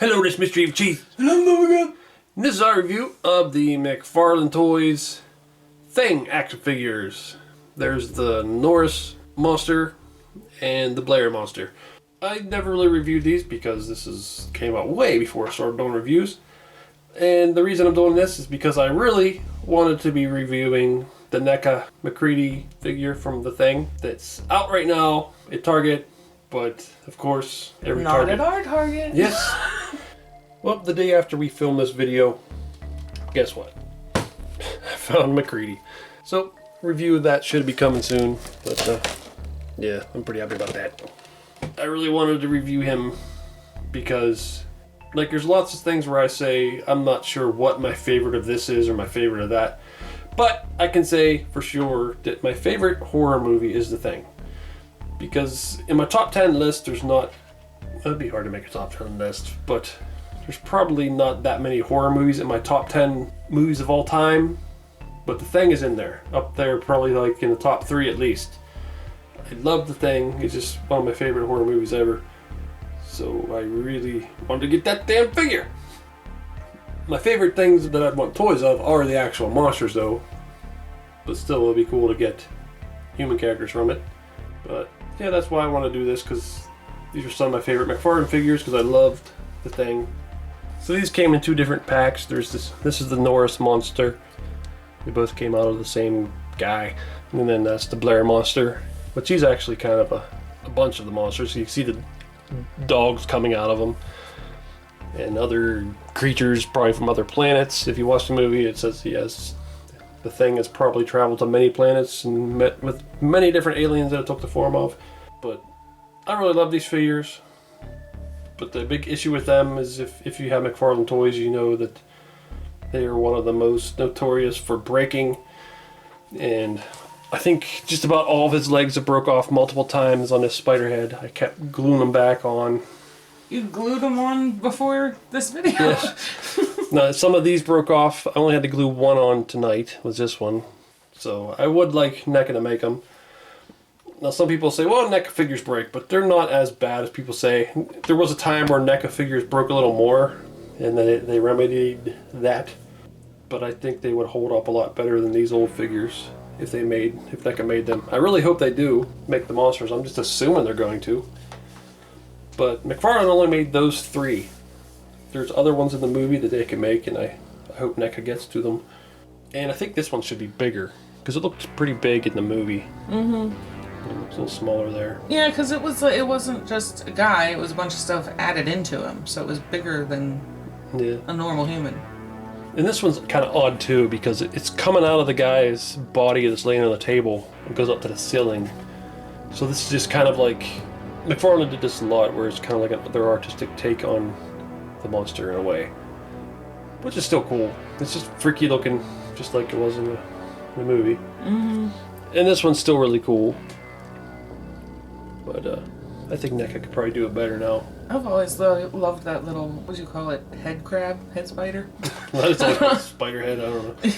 Hello, this is Mr. Evilcheese. And I'm Logan. And this is our review of the McFarlane Toys Thing action figures. There's the Norris Monster and the Blair Monster. I never really reviewed these because this came out way before I started doing reviews. And the reason I'm doing this is because I really wanted to be reviewing the NECA McCready figure from the Thing that's out right now at Target. But, of course, every Target... Not at our Target. Yes. Well, the day after we filmed this video, guess what? I found McCready. So, review of that should be coming soon. But, yeah, I'm pretty happy about that. I really wanted to review him because, like, there's lots of things where I say I'm not sure what my favorite of this is or my favorite of that. But I can say for sure that my favorite horror movie is The Thing. Because in my top 10 list, there's not... It'd be hard to make a top 10 list, but there's probably not that many horror movies in my top 10 movies of all time. But The Thing is in there. Up there, probably like in the top 3 at least. I love The Thing. It's just one of my favorite horror movies ever. So I really wanted to get that damn figure. My favorite things that I'd want toys of are the actual monsters though. But still, it would be cool to get human characters from it. But yeah, that's why I want to do this, because these are some of my favorite McFarlane figures, because I loved The Thing. So these came in 2 different packs. There's this is the Norris Monster. They both came out of the same guy. And then that's the Blair Monster, which he's actually kind of a bunch of the monsters. So you can see the dogs coming out of them. And other creatures, probably from other planets. If you watch the movie, it says he has... The Thing has probably traveled to many planets and met with many different aliens that it took the form of. But I really love these figures. But the big issue with them is if you have McFarlane Toys, you know that they are one of the most notorious for breaking. And I think just about all of his legs have broke off multiple times on his spider head. I kept gluing them back on. You glued them on before this video? Yes. Now, some of these broke off. I only had to glue one on tonight, was this one. So I would like NECA to make them. Now some people say, well, NECA figures break, but they're not as bad as people say. There was a time where NECA figures broke a little more, and then they remedied that. But I think they would hold up a lot better than these old figures if NECA made them. I really hope they do make the monsters. I'm just assuming they're going to. But McFarlane only made those 3. There's other ones in the movie that they can make, and I hope NECA gets to them. And I think this one should be bigger, because it looked pretty big in the movie. Mm-hmm. It looks a little smaller there. Yeah, because it wasn't just a guy, it was a bunch of stuff added into him, so it was bigger than a normal human. And this one's kind of odd too, because it's coming out of the guy's body that's laying on the table and goes up to the ceiling. So this is just kind of like... McFarlane did this a lot, where it's kind of like their artistic take on the monster in a way, which is still cool. It's just freaky looking, just like it was in the movie. Mm-hmm. And this one's still really cool, but I think NECA could probably do it better now. I've always loved that little, what do you call it, head crab, head spider? It's like a spider head, I don't know.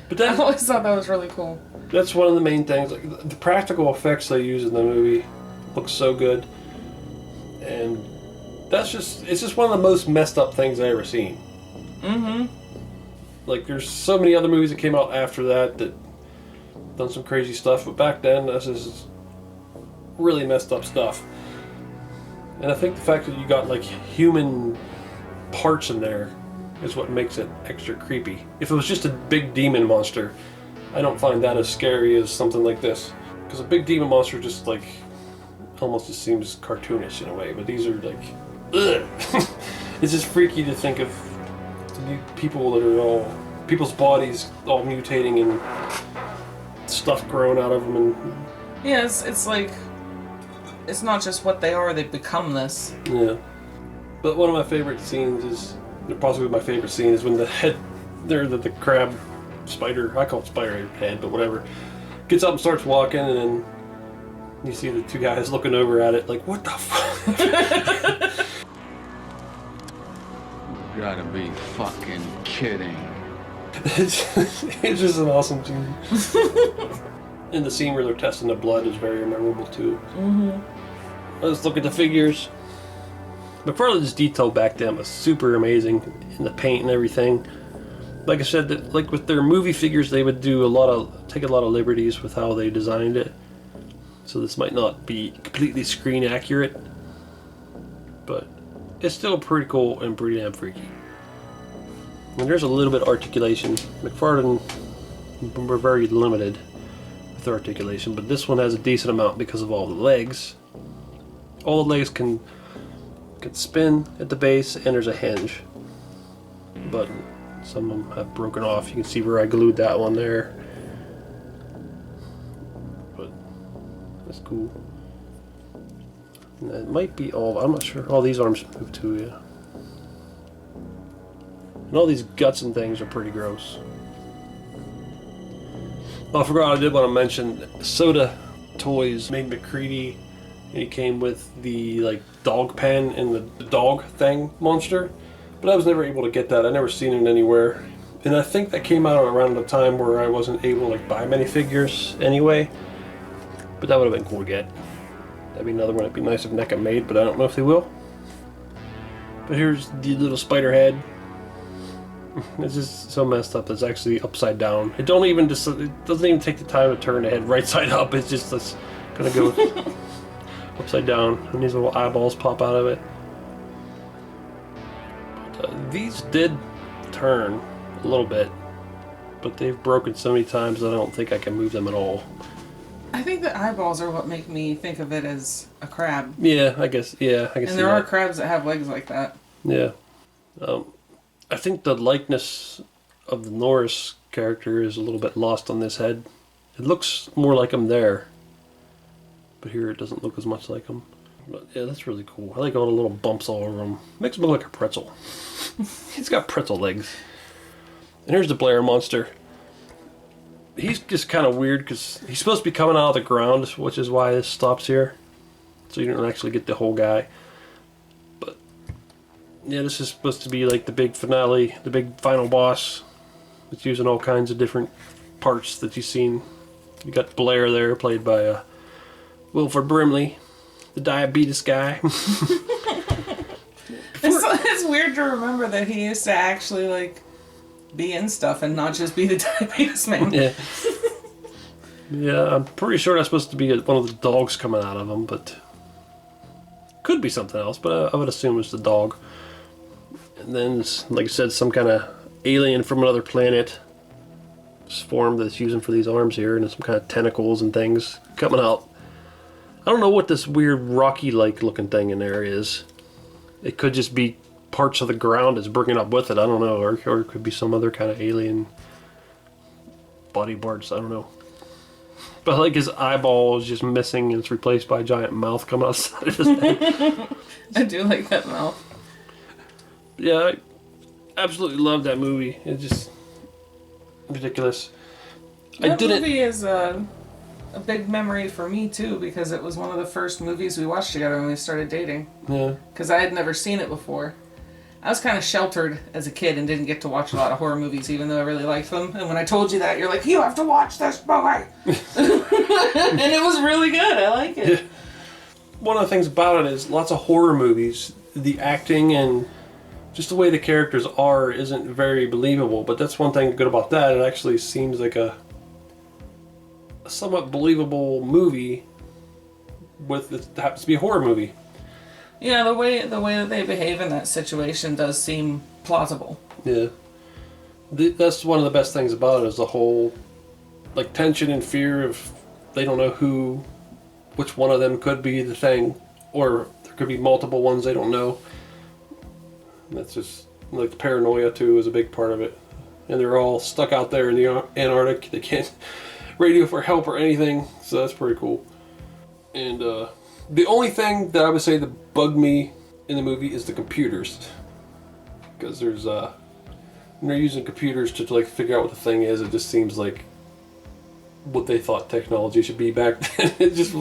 But I've always thought that was really cool. That's one of the main things. Like the practical effects they use in the movie looks so good, and it's just one of the most messed up things I ever seen. Mm-hmm. Like, there's so many other movies that came out after that done some crazy stuff, but back then this is really messed up stuff. And I think the fact that you got like human parts in there is what makes it extra creepy. If it was just a big demon monster, I don't find that as scary as something like this, because a big demon monster just like almost just seems cartoonish in a way, but these are like, ugh. It's just freaky to think of people that are all, people's bodies all mutating and stuff growing out of them. And yeah, it's like, it's not just what they are, they've become this. Yeah. But one of my favorite scenes is, possibly my favorite scene, is when the crab spider, I call it spider head, but whatever, gets up and starts walking, and then you see the 2 guys looking over at it like, what the fuck? You gotta be fucking kidding. It's just an awesome scene. And the scene where they're testing the blood is very memorable too. Mm-hmm. Let's look at the figures. McFarlane's detail back then was super amazing in the paint and everything. Like I said, like with their movie figures, they would do take a lot of liberties with how they designed it. So this might not be completely screen accurate, but it's still pretty cool and pretty damn freaky. And there's a little bit of articulation. McFarlane were very limited with articulation, but this one has a decent amount because of all the legs. All the legs can spin at the base, and there's a hinge button. Some of them have broken off. You can see where I glued that one there. But that's cool. And that might be all. I'm not sure. All these arms move too, yeah. And all these guts and things are pretty gross. Oh, I forgot I did want to mention Soda Toys made McCready, and he came with the like dog pen and the dog thing monster. But I was never able to get that. I never seen it anywhere. And I think that came out around the time where I wasn't able to like buy many figures anyway. But that would have been cool to get. That'd be another one. It'd be nice if NECA made, but I don't know if they will. But here's the little spider head. It's just so messed up. It's actually upside down. It doesn't even take the time to turn the head right side up. It's just gonna go upside down, and these little eyeballs pop out of it. These did turn a little bit, but they've broken so many times that I don't think I can move them at all. I think the eyeballs are what make me think of it as a crab. Yeah, I guess. Yeah, I guess. And there are crabs that have legs like that. Yeah. I think the likeness of the Norris character is a little bit lost on this head. It looks more like him there, but here it doesn't look as much like him. But yeah, that's really cool. I like all the little bumps all over him. Makes him look like a pretzel. He's got pretzel legs. And here's the Blair Monster. He's just kind of weird because he's supposed to be coming out of the ground, which is why this stops here. So you don't actually get the whole guy. But yeah, this is supposed to be like the big finale, the big final boss. It's using all kinds of different parts that you've seen. You got Blair there, played by Wilford Brimley, the diabetes guy. It's weird to remember that he used to actually like be in stuff and not just be the diabetes man. Yeah. Yeah, I'm pretty sure that's supposed to be one of the dogs coming out of him, but could be something else, but I would assume it's the dog. And then, like I said, some kind of alien from another planet form that's using for these arms here, and some kind of tentacles and things coming out. I don't know what this weird rocky-like looking thing in there is. It could just be parts of the ground it's bringing up with it. I don't know, or it could be some other kind of alien body parts. I don't know. But like his eyeball is just missing, and it's replaced by a giant mouth coming outside of his head. I do like that mouth. Yeah, I absolutely love that movie. It's just ridiculous. That movie is a big memory for me too, because it was one of the first movies we watched together when we started dating. Yeah. Because I had never seen it before. I was kind of sheltered as a kid and didn't get to watch a lot of horror movies, even though I really liked them. And when I told you that, you're like, you have to watch this movie! And it was really good. I like it. Yeah. One of the things about it is lots of horror movies, the acting and just the way the characters are isn't very believable. But that's one thing good about that. It actually seems like a somewhat believable movie with it happens to be a horror movie. Yeah, the way that they behave in that situation does seem plausible. Yeah, that's one of the best things about it is the whole like tension and fear of they don't know which one of them could be the thing, or there could be multiple ones they don't know. And that's just like the paranoia too is a big part of it, and they're all stuck out there in the Antarctic. They can't radio for help or anything, so that's pretty cool. And the only thing that I would say that bugged me in the movie is the computers, because there's when they're using computers to like figure out what the thing is, it just seems like what they thought technology should be back then. It just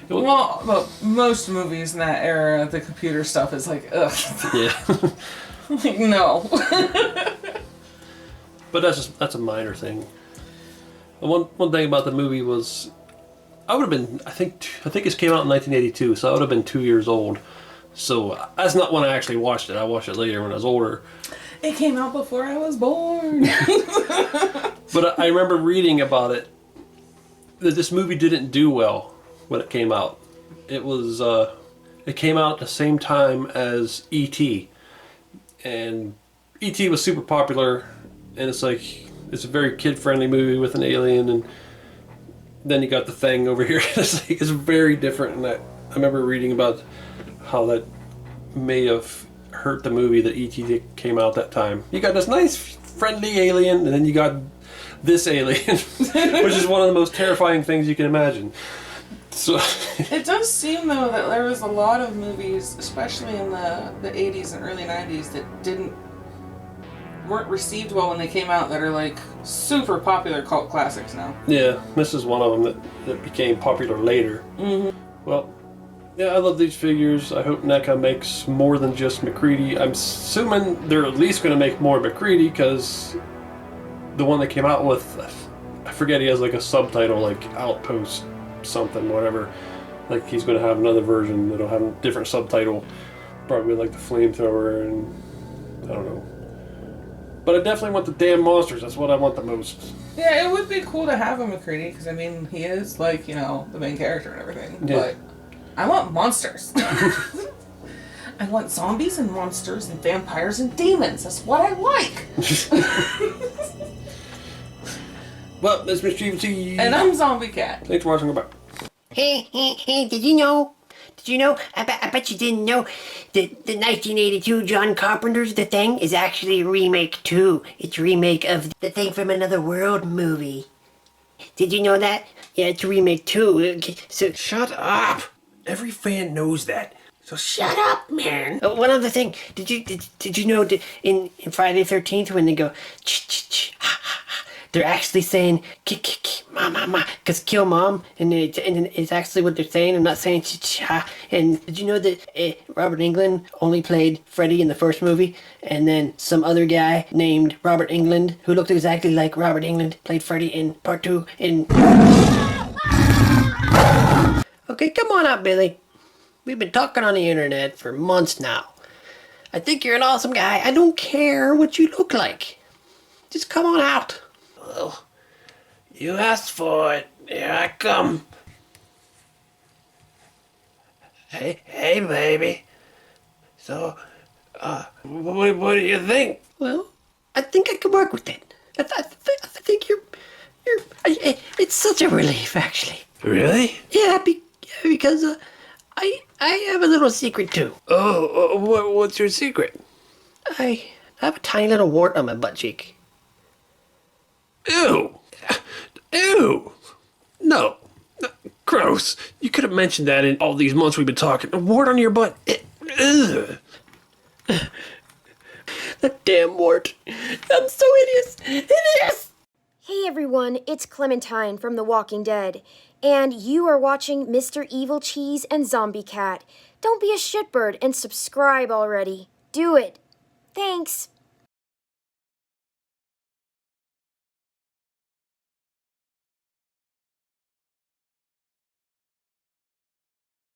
well, most movies in that era, the computer stuff is like, ugh. Yeah. Like, no. But that's a minor thing. And one thing about the movie was I would have been I think this came out in 1982, so I would have been 2 years old. So that's not when I actually watched it. I watched it later when I was older. It came out before I was born. But I remember reading about it, that this movie didn't do well when it came out. It was, it came out at the same time as E.T. And E.T. was super popular, and it's like, it's a very kid-friendly movie with an alien, and then you got The Thing over here. It's like, it's very different, and I remember reading about how that may have hurt the movie that E.T. came out that time. You got this nice, friendly alien, and then you got this alien, which is one of the most terrifying things you can imagine. So it does seem, though, that there was a lot of movies, especially in the 80s and early 90s, that weren't received well when they came out, that are like super popular cult classics now. Yeah, this is one of them that became popular later. Mm-hmm. Well, yeah, I love these figures. I hope NECA makes more than just McCready. I'm assuming they're at least going to make more McCready, because the one they came out with, I forget, he has like a subtitle, like Outpost something, whatever. Like he's going to have another version that'll have a different subtitle, probably like the flamethrower, and I don't know. But I definitely want the damn monsters. That's what I want the most. Yeah, it would be cool to have a McCready, because I mean, he is like, you know, the main character and everything. Yeah. But I want monsters. I want zombies and monsters and vampires and demons. That's what I like. Well, that's Mr. Evilcheese. And I'm Zombie Cat. Thanks for watching. Goodbye. Hey, did you know? I bet you didn't know that the 1982 John Carpenter's The Thing is actually a remake too. It's a remake of The Thing from Another World movie. Did you know that? Yeah, it's a remake too. Okay, so Shut up! Every fan knows that. So shut up, man. one other thing. Did you know that in Friday the 13th when they go ha, ha, ha, they're actually saying ma, because kill mom, and it's actually what they're saying. I'm not saying ha. And did you know that Robert Englund only played Freddy in the first movie, and then some other guy named Robert Englund, who looked exactly like Robert Englund, played Freddy in part 2 in... Okay, come on up, Billy. We've been talking on the internet for months now. I think you're an awesome guy. I don't care what you look like. Just come on out. Well, you asked for it. Here I come. Hey, baby. So, what do you think? Well, I think I could work with it. I think it's such a relief, actually. Really? Yeah, because I have a little secret too. Oh, what's your secret? I have a tiny little wart on my butt cheek. Ew! Ew! No. Gross. You could have mentioned that in all these months we've been talking. A wart on your butt. Ugh. That damn wart. I'm so hideous. Hey everyone, it's Clementine from The Walking Dead, and you are watching Mr. Evilcheese and Zombie Cat. Don't be a shitbird and subscribe already. Do it. Thanks.